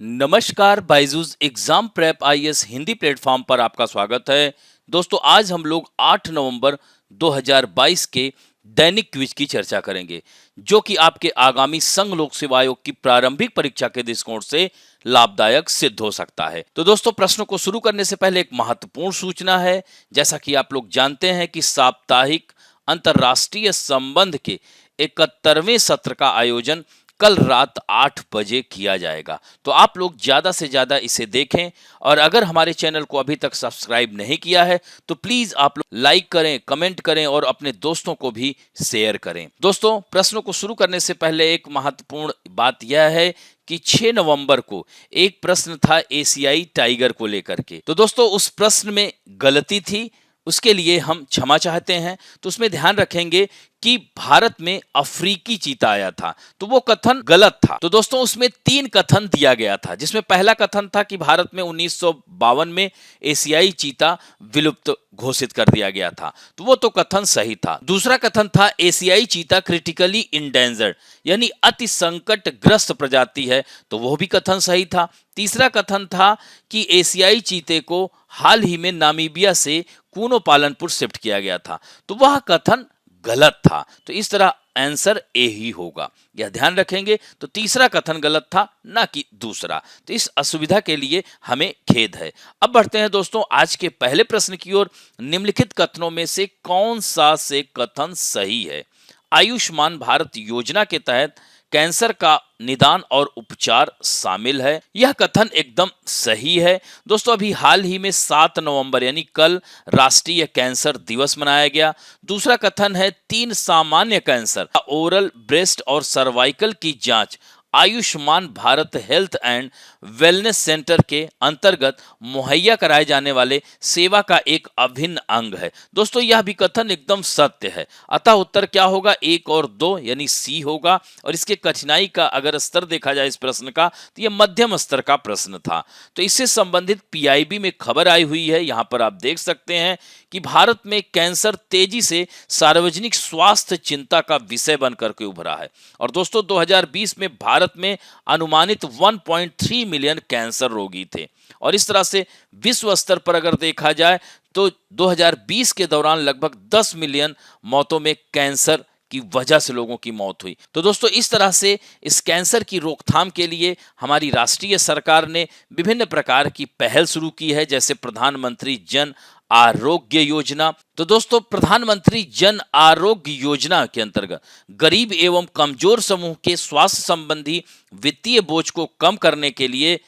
नमस्कार, Byju's exam prep IAS Hindi platform पर आपका स्वागत है। दोस्तों, आज हम लोग 8 नवंबर 2022 के दैनिक क्विज की चर्चा करेंगे, जो कि आपके आगामी संघ लोक सेवा आयोग की प्रारंभिक परीक्षा के दृष्टिकोण से लाभदायक सिद्ध हो सकता है। तो दोस्तों, प्रश्नों को शुरू करने से पहले एक महत्वपूर्ण सूचना है। जैसा कि आप लोग जानते हैं कि साप्ताहिक अंतर्राष्ट्रीय संबंध के 71वें सत्र का आयोजन कल रात 8 बजे किया जाएगा। तो आप लोग ज़्यादा से ज़्यादा इसे देखें, और अगर हमारे चैनल को अभी तक सब्सक्राइब नहीं किया है तो प्लीज़ आप लोग लाइक करें, कमेंट करें और अपने दोस्तों को भी शेयर करें। दोस्तों, प्रश्नों को शुरू करने से पहले एक महत्वपूर्ण बात यह है कि 6 नवंबर को एक प्रश्न था एशियाई टाइगर को लेकर के। तो दोस्तों, उस प्रश्न में गलती थी, उसके लिए हम क्षमा चाहते हैं। तो उसमें ध्यान रखेंगे कि भारत में अफ्रीकी चीता आया था, तो वो कथन गलत था। तो दोस्तों, उसमें 3 कथन दिया गया था, जिसमें पहला कथन था कि भारत में 1952 में एशियाई चीता विलुप्त घोषित कर दिया गया था, तो वो तो कथन सही था। दूसरा कथन था एशियाई चीता क्रिटिकली इंडेंजर्ड, यानी अति संकटग्रस्त प्रजाति है, तो वो भी कथन सही था। तीसरा कथन था कि एशियाई चीते को हाल ही में नामीबिया से कूनो पालनपुर शिफ्ट किया गया था, तो वह कथन गलत था। तो इस तरह आंसर ए ही होगा, यह ध्यान रखेंगे। तो तीसरा कथन गलत था, ना कि दूसरा। तो इस असुविधा के लिए हमें खेद है। अब बढ़ते हैं दोस्तों आज के पहले प्रश्न की ओर। निम्नलिखित कथनों में से कौन सा से कथन सही है? आयुष्मान भारत योजना के तहत कैंसर का निदान और उपचार शामिल है। यह कथन एकदम सही है। दोस्तों, अभी हाल ही में 7 नवंबर यानी कल राष्ट्रीय कैंसर दिवस मनाया गया। दूसरा कथन है 3 सामान्य कैंसर, ओरल, ब्रेस्ट और सर्वाइकल की जांच Ayushman Bharat health and wellness centre के अंतर्गत मुहैया कराए जाने वाले सेवा का एक अभिन्न अंग है। दोस्तों, यह भी कथन एकदम सत्य है। अतः उत्तर क्या होगा? 1 और 2 यानी सी होगा। और इसके कठिनाई का अगर स्तर देखा जाए इस प्रश्न का, तो यह मध्यम स्तर का प्रश्न था। तो इससे संबंधित पीआईबी में खबर आई हुई है, यहां पर आप देख सकते हैं कि भारत में कैंसर तेजी से सार्वजनिक स्वास्थ्य चिंता का विषय बनकर के उभरा है। और दोस्तों, 2020 में भारत में अनुमानित 1.3 मिलियन कैंसर रोगी थे। और इस तरह से विश्व स्तर पर अगर देखा जाए तो 2020 के दौरान लगभग 10 मिलियन मौतों में कैंसर की वजह से लोगों की मौत हुई। तो दोस्तों, इस तरह से इस कैंसर की रोकथाम के लिए हमारी राष्ट्रीय सरकार ने विभिन्न प्रकार की पहल शुरू की है, जैसे प्रधानमंत्री जन आरोग्य योजना। तो दोस्तों, प्रधानमंत्री जन आरोग्य योजना के अंतर्गत गरीब एवं कमजोर समूह के स्वास्थ्य संबंधी वित्तीय बोझ को कम करने के लिए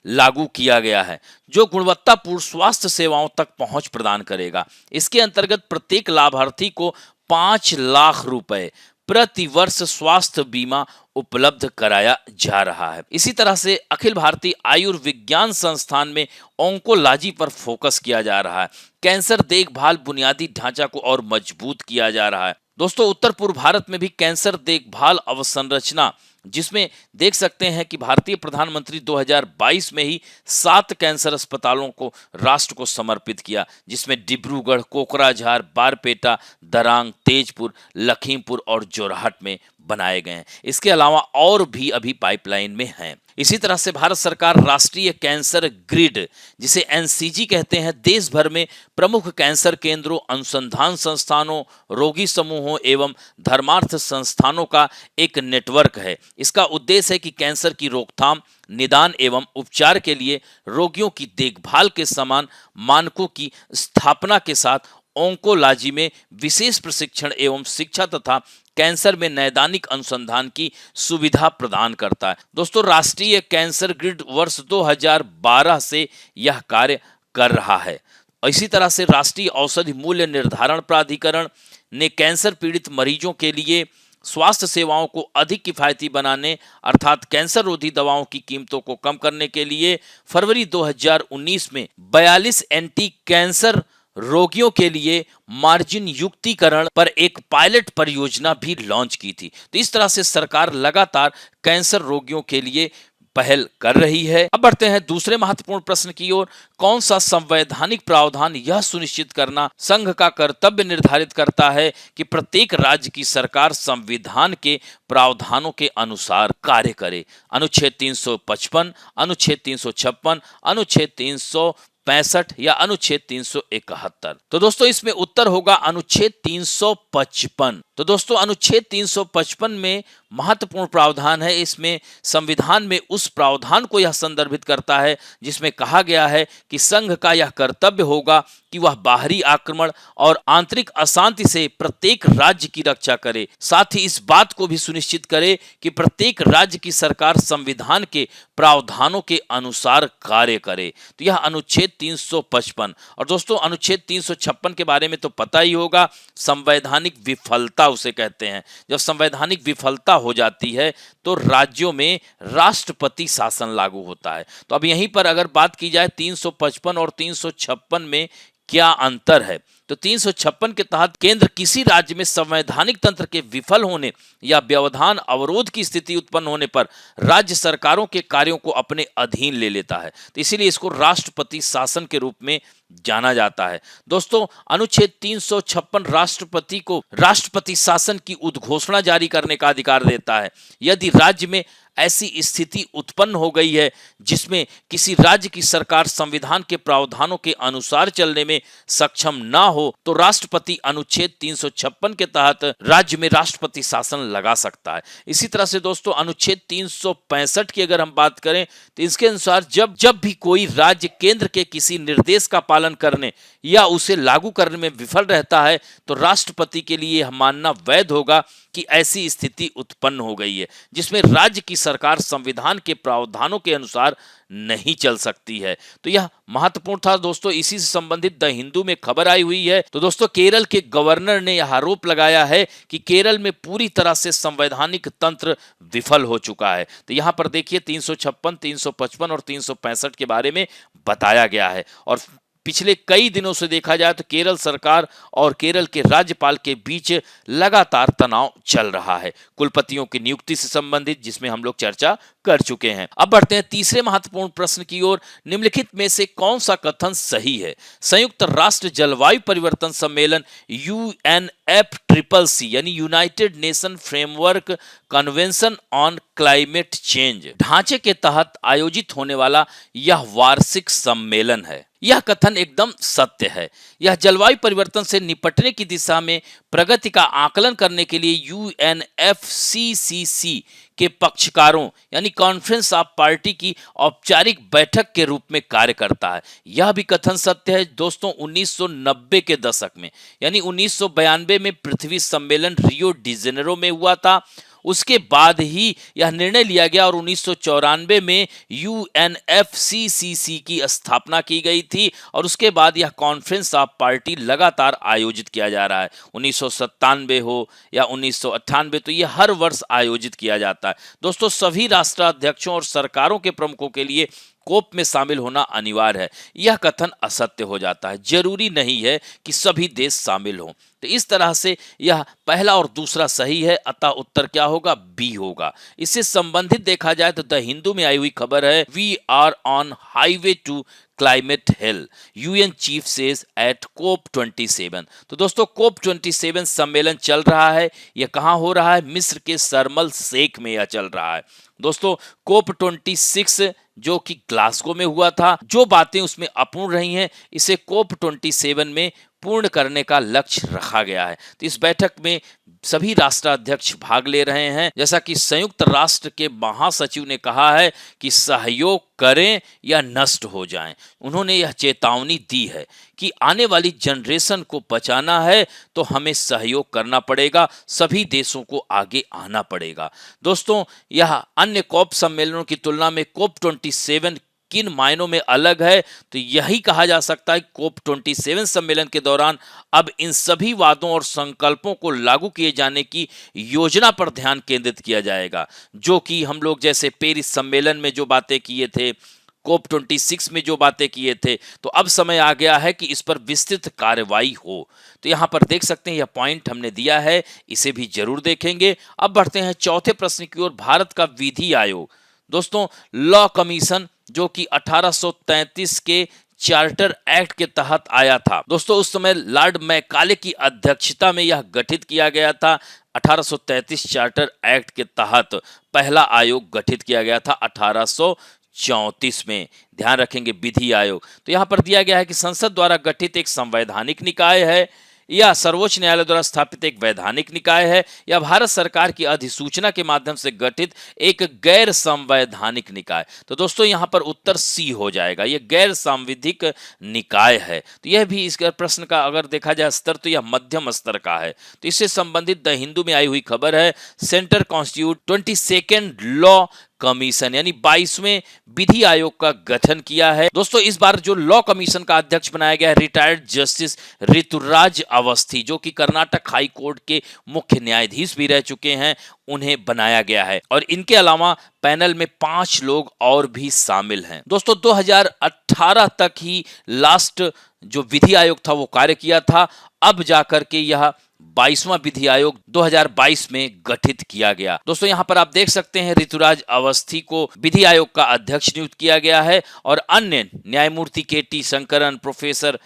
लागू किया गया है, जो गुणवत्तापूर्ण स्वास्थ्य सेवाओं तक पहुंच प्रदान करेगा। इसके अंतर्गत प्रत्येक लाभार्थी को 5 लाख रुपए प्रति वर्ष स्वास्थ्य बीमा उपलब्ध कराया जा रहा है। इसी तरह से अखिल भारतीय आयुर्विज्ञान संस्थान में ओंकोलॉजी पर फोकस किया जा रहा है। कैंसर देखभाल बुनियादी ढांचा को और मजबूत किया जा रहा है। दोस्तों, उत्तर पूर्व भारत में भी कैंसर देखभाल अवसंरचना, जिसमें देख सकते हैं कि भारतीय प्रधानमंत्री 2022 में ही 7 कैंसर अस्पतालों को राष्ट्र को समर्पित किया, जिसमें डिब्रूगढ़, कोकराझार, बारपेटा, दरांग, तेजपुर, लखीमपुर और जोरहाट में बनाए गए हैं। इसके अलावा और भी अभी पाइपलाइन में हैं। इसी तरह से भारत सरकार राष्ट्रीय कैंसर ग्रिड, जिसे एनसीजी कहते हैं, देश भर में प्रमुख कैंसर केंद्रों, अनुसंधान संस्थानों, रोगी समूहों एवं धर्मार्थ संस्थानों का एक नेटवर्क है। इसका उद्देश्य है कि कैंसर की रोकथाम, निदान एवं उपचार के लिए रोगियों की देखभाल के समान मानकों की स्थापना के साथ ओंकोलॉजी में विशेष प्रशिक्षण एवं शिक्षा तथा कैंसर में नैदानिक अनुसंधान की सुविधा प्रदान करता है। दोस्तों, राष्ट्रीय कैंसर ग्रिड वर्ष 2012 से यह कार्य कर रहा है। इसी तरह से राष्ट्रीय औषधि मूल्य निर्धारण प्राधिकरण ने कैंसर पीड़ित मरीजों के लिए स्वास्थ्य सेवाओं को अधिक किफायती बनाने, अर्थात कैंसर रोधी दवाओं की कीमतों को कम करने के लिए फरवरी 2019 में 42 एंटी कैंसर रोगियों के लिए मार्जिन युक्तिकरण पर एक पायलट परियोजना भी लॉन्च की थी। तो इस तरह से सरकार लगातार कैंसर रोगियों के लिए पहल कर रही है। अब बढ़ते हैं दूसरे महत्वपूर्ण प्रश्न की ओर। कौन सा संवैधानिक प्रावधान यह सुनिश्चित करना संघ का कर्तव्य निर्धारित करता है कि प्रत्येक राज्य की सरकार संविधान के प्रावधानों के अनुसार कार्य करे? अनुच्छेद 355, अनुच्छेद 356, अनुच्छेद 365 या अनुच्छेद 371? तो दोस्तों इसमें उत्तर होगा अनुच्छेद 355। तो दोस्तों अनुच्छेद 355 में महत्वपूर्ण प्रावधान है। इसमें संविधान में उस प्रावधान को यह संदर्भित करता है जिसमें कहा गया है कि संघ का यह कर्तव्य होगा कि वह बाहरी आक्रमण और आंतरिक अशांति से प्रत्येक राज्य की रक्षा करे, साथ ही इस बात को भी सुनिश्चित करे कि प्रत्येक राज्य की सरकार संविधान के प्रावधानों के अनुसार कार्य करे। तो यह अनुच्छेद 355। और दोस्तों अनुच्छेद 356 के बारे में तो पता ही होगा, संवैधानिक विफलता उसे कहते हैं। जब संवैधानिक विफलता हो जाती है तो राज्यों में राष्ट्रपति शासन लागू होता है। तो अब यहीं पर अगर बात की जाए 355 और 356 में क्या अंतर है, तो 356 के तहत केंद्र किसी राज्य में संवैधानिक तंत्र के विफल होने या व्यवधान अवरोध की स्थिति उत्पन्न होने पर राज्य सरकारों के कार्यों को अपने अधीन ले लेता है। तो इसीलिए इसको राष्ट्रपति शासन के रूप में जाना जाता है। दोस्तों अनुच्छेद 356 राष्ट्रपति को राष्ट्रपति शासन की उद्घोषणा जारी करने का अधिकार देता है। यदि राज्य में ऐसी स्थिति उत्पन्न हो गई है जिसमें किसी राज्य की सरकार संविधान के प्रावधानों के अनुसार चलने में सक्षम ना हो तो राष्ट्रपति अनुच्छेद 356 के तहत राज्य में राष्ट्रपति शासन लगा सकता है। इसी तरह से दोस्तों अनुच्छेद 365 की अगर हम बात करें तो इसके अनुसार जब भी कोई राज्य केंद्र के किसी निर्देश का पालन करने या उसे लागू करने में विफल रहता है तो राष्ट्रपति के लिए यह मानना वैध होगा कि ऐसी स्थिति उत्पन्न हो गई है जिसमें राज्य की सरकार संविधान के प्रावधानों के अनुसार नहीं चल सकती है। तो यह महत्वपूर्ण था दोस्तों। इसी से संबंधित द हिंदू में खबर आई हुई है। तो दोस्तों केरल के गवर्नर ने यह आरोप लगाया है कि केरल में पूरी तरह से संवैधानिक तंत्र विफल हो चुका है। तो यहाँ पर देखिए 356, 355 और 365 के बारे में बताया गया है। और पिछले कई दिनों से देखा जाए तो केरल सरकार और केरल के राज्यपाल के बीच लगातार तनाव चल रहा है कुलपतियों की नियुक्ति से संबंधित, जिसमें हम लोग चर्चा कर चुके हैं। अब बढ़ते हैं तीसरे महत्वपूर्ण प्रश्न की ओर। निम्नलिखित में से कौन सा कथन सही है? संयुक्त राष्ट्र जलवायु परिवर्तन सम्मेलन UNFCCC यानी United nation framework convention on climate change ढांचे के तहत आयोजित होने वाला यह वार्षिक सम्मेलन है। यह कथन एकदम सत्य है। यह जलवायु परिवर्तन से निपटने की दिशा में प्रगति का आकलन करने के लिए UNFCCC के पक्षकारों यानी कॉन्फ्रेंस ऑफ पार्टी की औपचारिक बैठक के रूप में कार्य करता है। यह भी कथन सत्य है दोस्तों। 1990 के दशक में यानी 1992 में पृथ्वी सम्मेलन रियो डी जेनेरो में हुआ था। उसके बाद ही यह निर्णय लिया गया और 1994 में UNFCCC की स्थापना की गई थी और उसके बाद यह कॉन्फ्रेंस ऑफ पार्टी लगातार आयोजित किया जा रहा है। 1997 हो या 1998 तो यह हर वर्ष आयोजित किया जाता है। दोस्तों सभी राष्ट्राध्यक्षों और सरकारों के प्रमुखों के लिए कोप में शामिल होना अनिवार्य है। यह कथन असत्य हो जाता है। जरूरी नहीं है कि सभी देश शामिल हों। तो इस तरह से यह पहला और दूसरा सही है, अतः उत्तर क्या होगा? बी होगा। इससे संबंधित देखा जाए तो द हिंदू में आई हुई खबर है, we are on highway to climate hell, UN chief says at COP 27। तो दोस्तों कोप 27 सम्मेलन चल रहा है। यह कहाँ हो रहा है? मिस्र के शर्मल शेख में यह चल रहा है। दोस्तों कोप 26 जो कि ग्लासगो में हुआ था, जो बातें उसमें अपूर्ण रही हैं इसे कोप 27 में पूर्ण करने का लक्ष्य रखा गया है। तो इस बैठक में सभी राष्ट्राध्यक्ष भाग ले रहे हैं। जैसा कि संयुक्त राष्ट्र के महासचिव ने कहा है कि सहयोग करें या नष्ट हो जाएं। उन्होंने यह चेतावनी दी है कि आने वाली जनरेशन को बचाना है तो हमें सहयोग करना पड़ेगा, सभी देशों को आगे आना पड़ेगा। दोस्तों यह अन्य कॉप सम्मेलनों की तुलना में कोप 27 किन मायनों में अलग है? तो यही कहा जा सकता है कोप 27 सम्मेलन के दौरान अब इन सभी वादों और संकल्पों को लागू किए जाने की योजना पर ध्यान केंद्रित किया जाएगा, जो कि हम लोग जैसे पेरिस सम्मेलन में जो बातें किए थे, कोप 26 में जो बातें किए थे, तो अब समय आ गया है कि इस पर विस्तृत कार्रवाई हो। तो यहाँ पर देख सकते हैं यह पॉइंट हमने दिया है, इसे भी जरूर देखेंगे। अब बढ़ते हैं चौथे प्रश्न की ओर। भारत का विधि आयोग दोस्तों लॉ कमीशन जो कि 1833 के चार्टर एक्ट के तहत आया था। दोस्तों उस समय लॉर्ड मैकाले की अध्यक्षता में यह गठित किया गया था। 1833 चार्टर एक्ट के तहत पहला आयोग गठित किया गया था 1834 में। ध्यान रखेंगे विधि आयोग। तो यहाँ पर दिया गया है कि संसद द्वारा गठित एक संवैधानिक निकाय है या सर्वोच्च न्यायालय द्वारा स्थापित एक वैधानिक निकाय है या भारत सरकार की अधिसूचना के माध्यम से गठित एक गैर संवैधानिक निकाय। तो दोस्तों यहाँ पर उत्तर सी हो जाएगा, ये गैर सांविधिक निकाय है। तो यह भी इस प्रश्न का अगर देखा जाए स्तर तो यह मध्यम स्तर का है। तो इससे संबंधित द हिंदू में आई हुई खबर है, centre constitute 22nd law commission यानी 22वें विधि आयोग का गठन किया है। दोस्तों इस बार जो लॉ कमीशन का अध्यक्ष बनाया गया है रिटायर्ड जस्टिस ऋतुराज अवस्थी, जो कि कर्नाटक हाई कोर्ट के मुख्य न्यायाधीश भी रह चुके हैं, उन्हें बनाया गया है। और इनके अलावा पैनल में 5 लोग और भी शामिल हैं। दोस्तों 2018 तक ही लास्ट जो विधि आयोग था वो कार्य किया था। अब जाकर के यह 22वां विधि आयोग 2022 में गठित किया गया। दोस्तों यहाँ पर आप देख सकते हैं ऋतुराज अवस्थी को विधि आयोग का अध्यक्ष नियुक्त किया गया है और अन्य न्यायमूर्ति KT. Shankaran, professor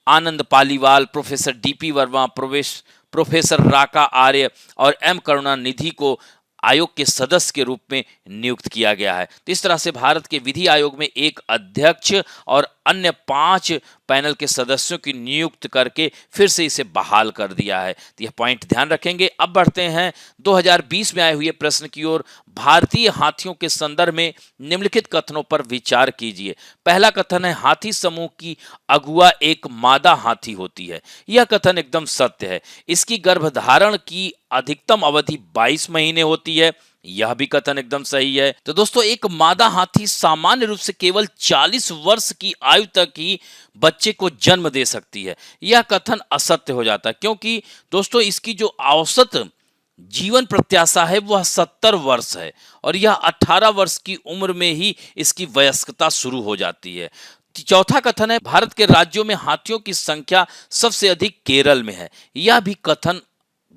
Anand Paliwal, professor DP. Verma, professor Raka Arya और एम करुणानिधि को आयोग के सदस्य के रूप में नियुक्त किया गया है। तो इस तरह से भारत के विधि आयोग में एक अध्यक्ष और अन्य 5 पैनल के सदस्यों की नियुक्त करके फिर से इसे बहाल कर दिया है। तो यह पॉइंट ध्यान रखेंगे। अब बढ़ते हैं 2020 में आए हुए प्रश्न की ओर। भारतीय हाथियों के संदर्भ में निम्नलिखित कथनों पर विचार कीजिए। पहला कथन है हाथी समूह की अगुआ एक मादा हाथी होती है। यह कथन एकदम सत्य है। इसकी गर्भधारण की अधिकतम अवधि 22 महीने होती है। यह भी कथन एकदम सही है। तो दोस्तों एक मादा हाथी सामान्य रूप से केवल 40 वर्ष की आयु तक ही बच्चे को जन्म दे सकती है। यह कथन असत्य हो जाता है क्योंकि दोस्तों इसकी जो औसत जीवन प्रत्याशा है वह 70 वर्ष है और यह 18 वर्ष की उम्र में ही इसकी वयस्कता शुरू हो जाती है। चौथा कथन है भारत के राज्यों में हाथियों की संख्या सबसे अधिक केरल में है। यह भी कथन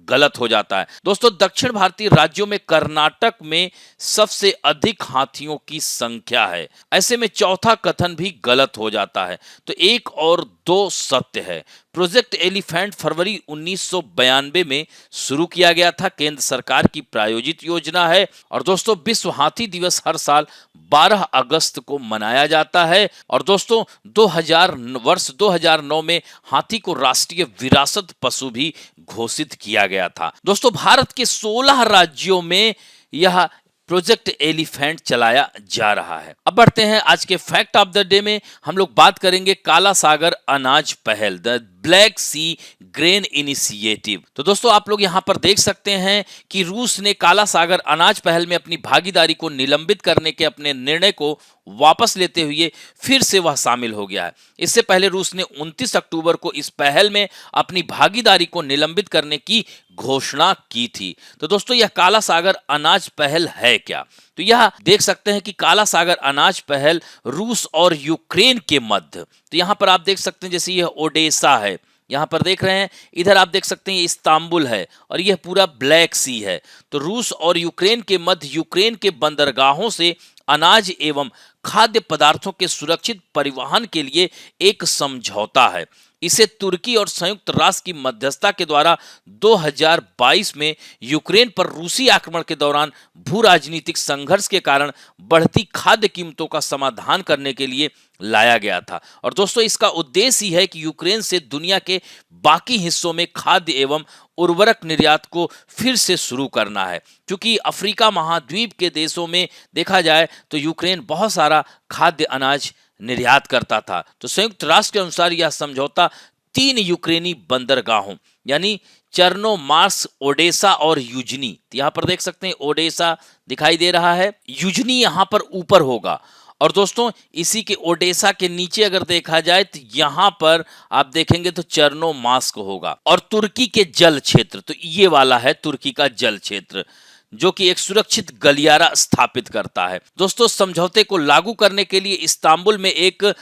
गलत हो जाता है। दोस्तों दक्षिण भारतीय राज्यों में कर्नाटक में सबसे अधिक हाथियों की संख्या है। ऐसे में चौथा कथन भी गलत हो जाता है। तो 1 और 2 सत्य है। प्रोजेक्ट एलिफेंट फरवरी 1992 में शुरू किया गया था। केंद्र सरकार की प्रायोजित योजना है। और दोस्तों विश्व हाथी दिवस हर साल 12 अगस्त को मनाया जाता है। और दोस्तों 2009 में हाथी को राष्ट्रीय विरासत पशु भी घोषित किया गया था। दोस्तों भारत के 16 राज्यों में यह प्रोजेक्ट एलिफेंट चलाया जा रहा है। अब बढ़ते हैं आज के फैक्ट ऑफ द डे में। हम लोग बात करेंगे काला सागर अनाज पहल, the black sea grain initiative. तो दोस्तों आप लोग यहाँ पर देख सकते हैं कि रूस ने काला सागर अनाज पहल में अपनी भागीदारी को निलंबित करने के अपने निर्णय को वापस लेते हुए फिर से वह शामिल हो गया है। इससे पहले रूस ने 29 अक्टूबर को इस पहल में अपनी भागीदारी को निलंबित करने की घोषणा की थी। तो दोस्तों यह काला सागर अनाज पहल है क्या? तो यह देख सकते हैं कि काला सागर अनाज पहल रूस और यूक्रेन के मध्य, तो यहाँ पर आप देख सकते हैं जैसे यह ओडेसा है, यहाँ पर देख रहे हैं, इधर आप देख सकते हैं ये इस्तांबुल है और यह पूरा ब्लैक सी है। तो रूस और यूक्रेन के मध्य यूक्रेन के बंदरगाहों से अनाज एवं खाद्य पदार्थों के सुरक्षित परिवहन के लिए एक समझौता है। इसे तुर्की और संयुक्त राष्ट्र की मध्यस्थता के द्वारा 2022 में यूक्रेन पर रूसी आक्रमण के दौरान भू राजनीतिक संघर्ष के कारण बढ़ती खाद्य कीमतों का समाधान करने के लिए लाया गया था। और दोस्तों इसका उद्देश्य ही है कि यूक्रेन से दुनिया के बाकी हिस्सों में खाद्य एवं उर्वरक निर्यात को फिर से शुरू करना है। क्योंकि अफ्रीका महाद्वीप के देशों में देखा जाए तो यूक्रेन बहुत सारा खाद्य अनाज निर्यात करता था। तो संयुक्त राष्ट्र के अनुसार यह समझौता 3 यूक्रेनी बंदरगाहों यानी चर्नोमार्स्क, ओडेसा और यूजनी, यहाँ पर देख सकते हैं ओडेसा दिखाई दे रहा है, यूजनी यहाँ पर ऊपर होगा। और दोस्तों इसी के ओडेसा के नीचे अगर देखा जाए तो यहाँ पर आप देखेंगे तो चर्नोमार्स्क होगा। और तुर्की के जल क्षेत्र, तो ये वाला है तुर्की का जल क्षेत्र जो कि एक सुरक्षित गलियारा स्थापित करता है। दोस्तों समझौते को लागू करने के लिए इस्तांबुल में एक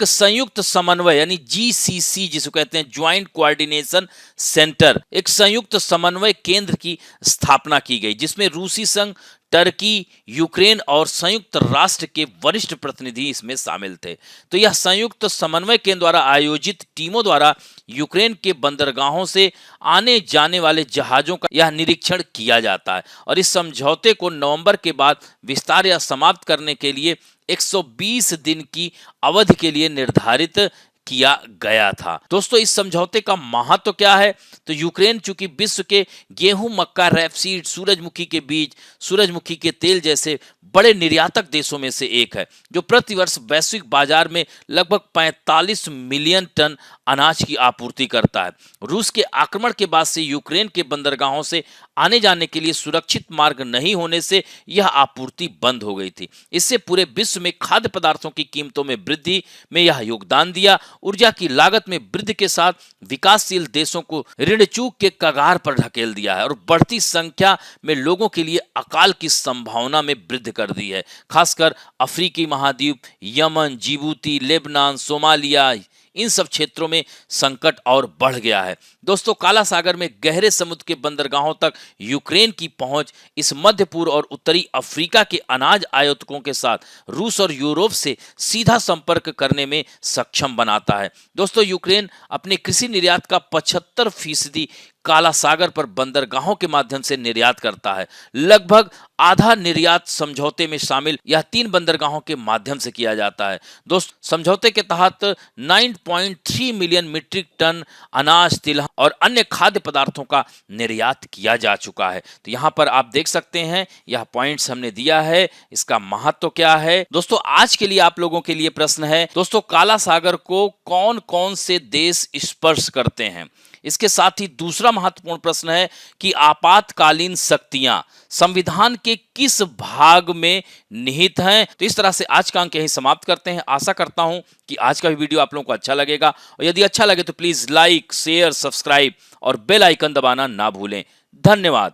संयुक्त समन्वय यानी GCC जिसको कहते हैं ज्वाइंट कोऑर्डिनेशन सेंटर, एक संयुक्त समन्वय केंद्र की स्थापना की गई जिसमें रूसी संघ, टर्की, यूक्रेन और संयुक्त राष्ट्र के वरिष्ठ प्रतिनिधि इसमें शामिल थे। तो यह संयुक्त समन्वय केंद्र द्वारा आयोजित टीमों द्वारा यूक्रेन के बंदरगाहों से आने जाने वाले जहाजों का यह निरीक्षण किया जाता है और इस समझौते को नवंबर के बाद विस्तार या समाप्त करने के लिए 120 दिन की अवधि के लिए निर्धारित किया गया था। दोस्तों, इस समझौते का महत्व क्या है? तो यूक्रेन चूंकि विश्व के गेहूं, मक्का, रैपसीड, सूरजमुखी के बीज, सूरजमुखी के तेल जैसे बड़े निर्यातक देशों में से एक है, जो प्रतिवर्ष वैश्विक बाजार में लगभग 45 मिलियन टन अनाज की आपूर्ति करता है। रूस के आक्रमण के बाद से यूक्रेन के बंदरगाहों से आने जाने के लिए सुरक्षित मार्ग नहीं होने से यह आपूर्ति बंद हो गई थी। इससे पूरे विश्व में खाद्य पदार्थों की कीमतों में वृद्धि में यह योगदान दिया। ऊर्जा की लागत में वृद्धि के साथ विकासशील देशों को ऋण चूक के कगार पर ढकेल दिया है और बढ़ती संख्या में लोगों के लिए अकाल की संभावना में वृद्धि कर दी है। खासकर अफ्रीकी महाद्वीप, यमन, जिबूती, लेबनान, सोमालिया, इन सब क्षेत्रों में संकट और बढ़ गया है। दोस्तों, काला सागर में गहरे समुद्र के बंदरगाहों तक यूक्रेन की पहुंच इस मध्य पूर्व और उत्तरी अफ्रीका के अनाज आयातकों के साथ रूस और यूरोप से सीधा संपर्क करने में सक्षम बनाता है। दोस्तों, यूक्रेन अपने कृषि निर्यात का 75% काला सागर पर बंदरगाहों के माध्यम से निर्यात करता है। लगभग आधा निर्यात समझौते में शामिल यह 3 बंदरगाहों के माध्यम से किया जाता है। दोस्तों, समझौते के तहत 9.3 मिलियन मीट्रिक टन अनाज, तिलहन और अन्य खाद्य पदार्थों का निर्यात किया जा चुका है। तो यहाँ पर आप देख सकते हैं, यह पॉइंट्स हमने दिया है, इसका महत्व क्या है। दोस्तों, आज के लिए आप लोगों के लिए प्रश्न है, दोस्तों, काला सागर को कौन कौन से देश स्पर्श करते हैं? इसके साथ ही दूसरा महत्वपूर्ण प्रश्न है कि आपातकालीन शक्तियां संविधान के किस भाग में निहित हैं? तो इस तरह से आज का अंक यहीं समाप्त करते हैं। आशा करता हूं कि आज का वीडियो आप लोगों को अच्छा लगेगा और यदि अच्छा लगे तो प्लीज लाइक, शेयर, सब्सक्राइब और बेल आइकन दबाना ना भूलें। धन्यवाद।